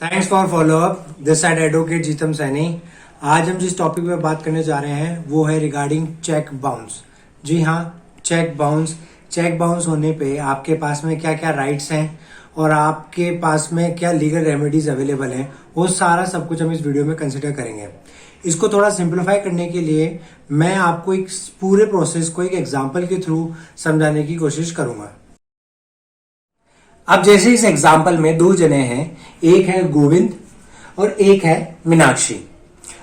Thanks for follow up. This side advocate Jeetam Saini. आज हम जिस टॉपिक पे बात करने जा रहे हैं वो है रिगार्डिंग चेक बाउंस। जी हाँ, चेक बाउंस। चेक बाउंस होने पे आपके पास में क्या क्या राइट्स हैं और आपके पास में क्या लीगल रेमेडीज अवेलेबल हैं, वो सारा सब कुछ हम इस वीडियो में कंसिडर करेंगे। इसको थोड़ा सिंप्लीफाई करने के लिए मैं आपको एक पूरे प्रोसेस को एक एग्जाम्पल के थ्रू समझाने की कोशिश करूंगा। अब जैसे इस एग्जाम्पल में दो जने हैं, एक है गोविंद और एक है मीनाक्षी।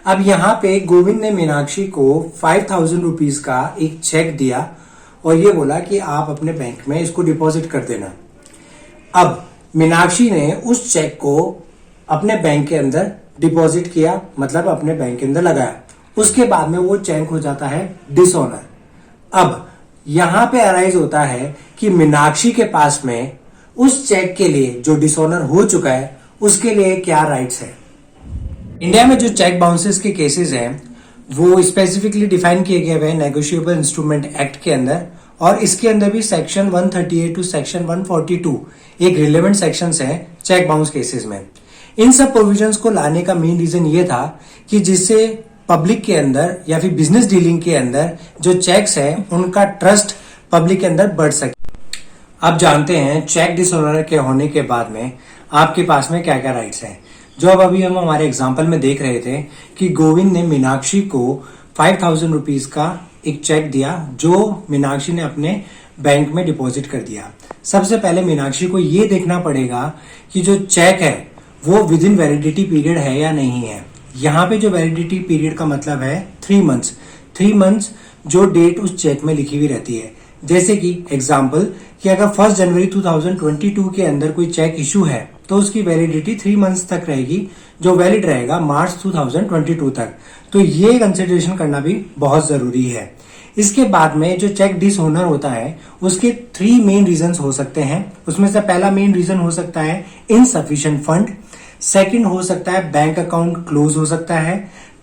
अब यहाँ पे गोविंद ने मीनाक्षी को 5,000 रुपीज का एक चेक दिया और ये बोला कि आप अपने बैंक में इसको डिपॉजिट कर देना। अब मीनाक्षी ने उस चेक को अपने बैंक के अंदर डिपॉजिट किया, मतलब अपने बैंक के अंदर लगाया। उसके बाद में वो चेक हो जाता है डिसऑनर। अब यहां पे अराइज होता है कि मीनाक्षी के पास में उस चेक के लिए जो डिसऑनर हो चुका है उसके लिए क्या राइट्स है। इंडिया में जो चेक बाउंसेस के केसेस हैं वो स्पेसिफिकली डिफाइन किए गए हैं नेगोशिएबल इंस्ट्रूमेंट एक्ट के अंदर, और इसके अंदर भी सेक्शन 138 टू सेक्शन 142 एक रिलेवेंट सेक्शंस हैं चेक बाउंस केसेस में। इन सब प्रोविजंस को लाने का मेन रीजन ये था कि जिससे पब्लिक के अंदर या फिर बिजनेस डीलिंग के अंदर जो चेक्स है उनका ट्रस्ट पब्लिक के अंदर बढ़ सके। अब जानते हैं चेक डिसऑनर के होने के बाद में आपके पास में क्या क्या राइट्स हैं। जो अब अभी हम हमारे एग्जाम्पल में देख रहे थे कि गोविंद ने मीनाक्षी को 5,000 रुपीज का एक चेक दिया जो मीनाक्षी ने अपने बैंक में डिपॉजिट कर दिया। सबसे पहले मीनाक्षी को ये देखना पड़ेगा कि जो चेक है वो विद इन वैलिडिटी पीरियड है या नहीं है। यहाँ पे जो वैलिडिटी पीरियड का मतलब है 3 मंथ्स। 3 मंथ्स जो डेट उस चेक में लिखी हुई रहती है। जैसे कि एग्जाम्पल कि अगर 1 जनवरी 2022 के अंदर कोई चेक इशू है तो उसकी वैलिडिटी 3 मंथ्स तक रहेगी, जो वैलिड रहेगा मार्च 2022 तक। तो ये कंसिडरेशन करना भी बहुत जरूरी है। इसके बाद में जो चेक डिसऑनर होता है उसके 3 मेन रीजंस हो सकते हैं। उसमें से पहला मेन रीजन हो सकता है इनसफिशिएंट फंड, सेकंड हो सकता है बैंक अकाउंट क्लोज हो सकता है,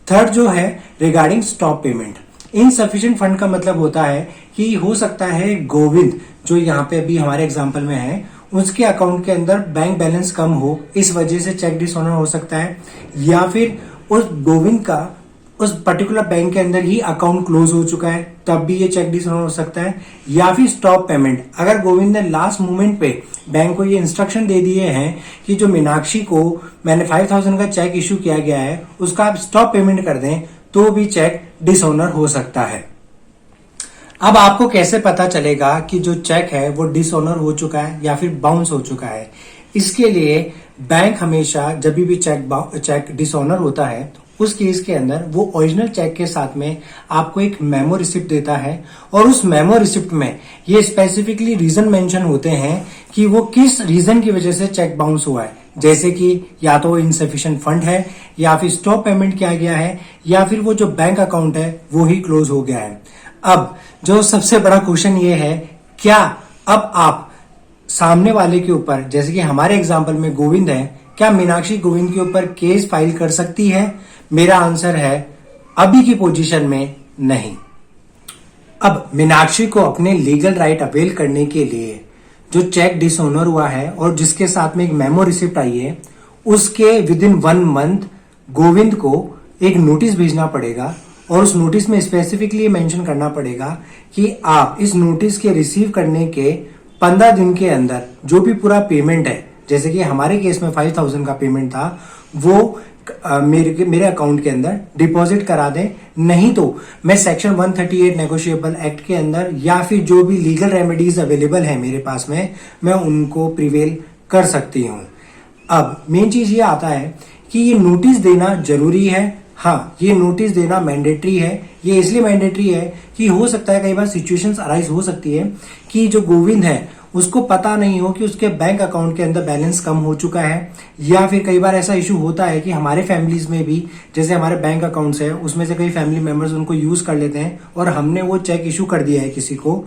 थर्ड जो है regarding stop payment. Insufficient fund का मतलब होता है कि हो सकता है गोविंद जो यहाँ पे अभी हमारे एग्जांपल में है उसके अकाउंट के अंदर बैंक बैलेंस कम हो, इस वजह से चेक डिसऑनर हो सकता है, या फिर उस गोविंद का उस पर्टिकुलर बैंक के अंदर ही अकाउंट क्लोज हो चुका है तब भी ये चेक डिसऑनर हो सकता है, या फिर स्टॉप पेमेंट। अगर गोविंद ने लास्ट मोमेंट पे बैंक को ये इंस्ट्रक्शन दे दिए हैं कि जो मीनाक्षी को मैंने 5,000 का चेक इशू किया गया है उसका आप स्टॉप पेमेंट कर दें, तो भी चेक डिसऑनर हो सकता है। अब आपको कैसे पता चलेगा कि जो चेक है वो डिसऑनर हो चुका है या फिर बाउंस हो चुका है। इसके लिए बैंक हमेशा जब भी चेक डिसऑनर होता है उस केस के अंदर वो ओरिजिनल चेक के साथ में आपको एक मेमो रिसिप्ट देता है, और उस मेमो रिसिप्ट में ये स्पेसिफिकली रीजन मेंशन होते हैं कि वो किस रीजन की वजह से चेक बाउंस हुआ है। जैसे कि या तो इनसफिशिएंट फंड है, या फिर स्टॉप पेमेंट किया गया है, या फिर वो जो बैंक अकाउंट है वो ही क्लोज हो गया है। अब जो सबसे बड़ा क्वेश्चन ये है, क्या अब आप सामने वाले के ऊपर, जैसे कि हमारे एग्जाम्पल में गोविंद है, क्या मीनाक्षी गोविंद के ऊपर केस फाइल कर सकती है? मेरा आंसर है अभी की पोजीशन में नहीं। अब मीनाक्षी को अपने लीगल राइट अवेल करने के लिए जो चेक डिसऑनर हुआ है और जिसके साथ में एक मेमो रिसिप्ट आई है उसके विद इन 1 मंथ गोविंद को एक नोटिस भेजना पड़ेगा, और उस नोटिस में स्पेसिफिकली मेंशन करना पड़ेगा कि आप इस नोटिस के रिसीव करने के 15 दिन के अंदर जो भी पूरा पेमेंट है, जैसे कि हमारे केस में 5,000 का पेमेंट था, वो मेरे अकाउंट के अंदर डिपॉजिट करा दें। नहीं तो मैं सेक्शन 138 नेगोशिएबल एक्ट के अंदर या फिर जो भी लीगल रेमेडीज अवेलेबल है मेरे पास में, मैं उनको प्रिवेल कर सकती हूं। अब मेन चीज ये आता है कि ये नोटिस देना जरूरी है। हाँ, ये नोटिस देना मैंडेटरी है। ये इसलिए मैंडेटरी है कि हो सकता है कई बार सिचुएशंस अराइज हो सकती है कि जो गोविंद है उसको पता नहीं हो कि उसके बैंक अकाउंट के अंदर बैलेंस कम हो चुका है, या फिर कई बार ऐसा इशू होता है कि हमारे फैमिलीज में भी, जैसे हमारे बैंक अकाउंट्स है उसमें से कई फैमिली मेंबर्स उनको यूज कर लेते हैं और हमने वो चेक इशू कर दिया है किसी को,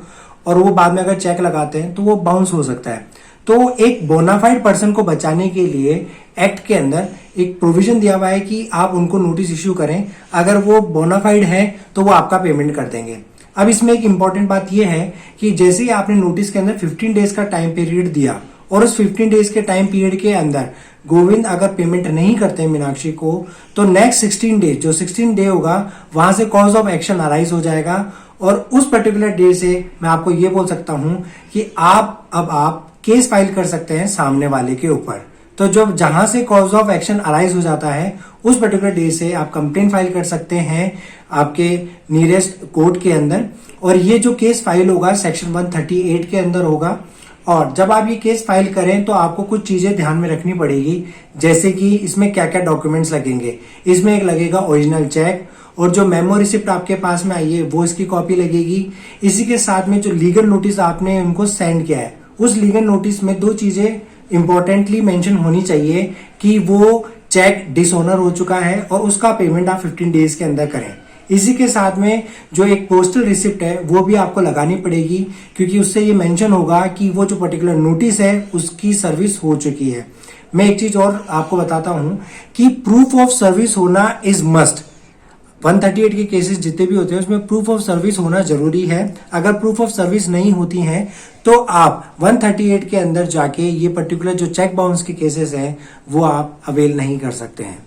और वो बाद में अगर चेक लगाते हैं तो वो बाउंस हो सकता है। तो एक बोनाफाइड पर्सन को बचाने के लिए एक्ट के अंदर एक प्रोविजन दिया हुआ है कि आप उनको नोटिस इश्यू करें, अगर वो बोनाफाइड है तो वो आपका पेमेंट कर देंगे। अब इसमें एक इंपॉर्टेंट बात यह है कि जैसे ही आपने नोटिस के अंदर 15 डेज का टाइम पीरियड दिया और उस 15 डेज के टाइम पीरियड के अंदर गोविंद अगर पेमेंट नहीं करते मीनाक्षी को, तो नेक्स्ट 16 डे जो 16 डे होगा वहां से कॉज ऑफ एक्शन अराइज हो जाएगा और उस पर्टिकुलर डे से मैं आपको ये बोल सकता हूं कि आप केस फाइल कर सकते हैं सामने वाले के ऊपर। तो जब जहां से कॉज ऑफ एक्शन अराइज हो जाता है उस पर्टिकुलर डे से आप कंप्लेंट फाइल कर सकते हैं आपके नियरेस्ट कोर्ट के अंदर, और ये जो केस फाइल होगा सेक्शन 138 के अंदर होगा। और जब आप ये केस फाइल करें तो आपको कुछ चीजें ध्यान में रखनी पड़ेगी, जैसे कि इसमें क्या क्या डॉक्यूमेंट्स लगेंगे। इसमें एक लगेगा ओरिजिनल चेक, और जो मेमो रिसिप्ट आपके पास में आई है वो इसकी कॉपी लगेगी। इसी के साथ में जो लीगल नोटिस आपने उनको सेंड किया है, उस लीगल नोटिस में दो चीजें इंपॉर्टेंटली मेंशन होनी चाहिए कि वो चेक डिसऑनर हो चुका है और उसका पेमेंट आप 15 डेज के अंदर करें। इसी के साथ में जो एक पोस्टल रिसिप्ट है वो भी आपको लगानी पड़ेगी, क्योंकि उससे ये मेंशन होगा कि वो जो पर्टिकुलर नोटिस है उसकी सर्विस हो चुकी है। मैं एक चीज और आपको बताता हूं कि प्रूफ ऑफ सर्विस होना इज मस्ट। 138 के केसेस जितने भी होते हैं उसमें प्रूफ ऑफ सर्विस होना जरूरी है। अगर प्रूफ ऑफ सर्विस नहीं होती है तो आप 138 के अंदर जाके ये पर्टिकुलर जो चेक बाउंस के केसेस हैं वो आप अवेल नहीं कर सकते हैं।